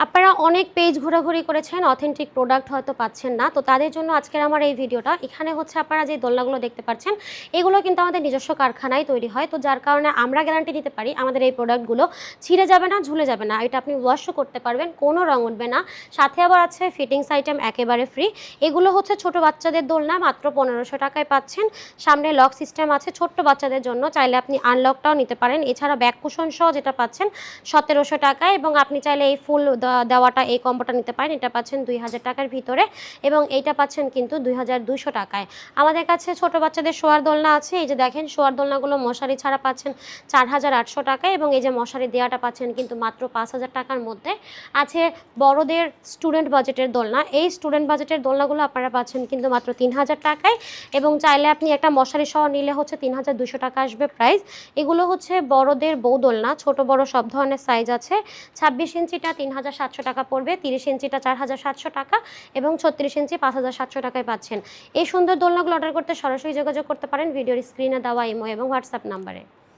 আপনারা অনেক পেজ ঘোরাঘুরি করেছেন, অথেন্টিক প্রোডাক্ট হয়তো পাচ্ছেন না, তো তাদের জন্য আজকের আমার এই ভিডিওটা। এখানে হচ্ছে আপনারা যে দোলনাগুলো দেখতে পাচ্ছেন এগুলো কিন্তু আমাদের নিজস্ব কারখানায় তৈরি হয়, তো যার কারণে আমরা গ্যারান্টি দিতে পারি আমাদের এই প্রোডাক্টগুলো ছিঁড়ে যাবে না, ঝুলে যাবে না। এটা আপনি ওয়াশও করতে পারবেন, কোনো রং উঠবে না। সাথে আবার আছে ফিটিংস আইটেম একেবারে ফ্রি। এগুলো হচ্ছে ছোট বাচ্চাদের দোলনা, মাত্র 1500 টাকায় পাচ্ছেন। সামনে লক সিস্টেম আছে ছোট্ট বাচ্চাদের জন্য, চাইলে আপনি আনলকটাও নিতে পারেন। এছাড়া ব্যাক কুশন সহ যেটা পাচ্ছেন 1700 টাকায়, এবং আপনি চাইলে এই ফুল দেওয়াটা এই কম্বোটা নিতে পারেন, এটা পাচ্ছেন 2000 টাকার ভিতরে, এবং এইটা পাচ্ছেন কিন্তু 2200 টাকায়। আমাদের কাছে ছোট বাচ্চাদের শোয়ার দোলনা আছে, এই যে দেখেন শোয়ার দোলনাগুলো মশারি ছাড়া পাচ্ছেন 4800 টাকায়, এবং এই যে মশারি দেওয়াটা পাচ্ছেন কিন্তু মাত্র 5000 টাকার মধ্যে। আছে বড়দের স্টুডেন্ট বাজেটের দোলনা, এই স্টুডেন্ট বাজেটের দোলনাগুলো আপনারা পাচ্ছেন কিন্তু মাত্র 3000 টাকায়, এবং চাইলে আপনি একটা মশারি সহ নিলে হচ্ছে 3200 টাকা আসবে প্রাইস। এগুলো হচ্ছে বড়দের বউ দোলনা, ছোট বড় সব ধরনের সাইজ আছে। 26 ইঞ্চিটা 3700 টাকা পড়বে, 30 ইঞ্চিটা 4700 টাকা, এবং 36 ইঞ্চি 5700 টাকায় পাচ্ছেন। এই সুন্দর দোলনাগুলো অর্ডার করতে সরাসরি যোগাযোগ করতে পারেন ভিডিওর স্ক্রিনে দেওয়া ইমো এবং হোয়াটসঅ্যাপ নাম্বারে।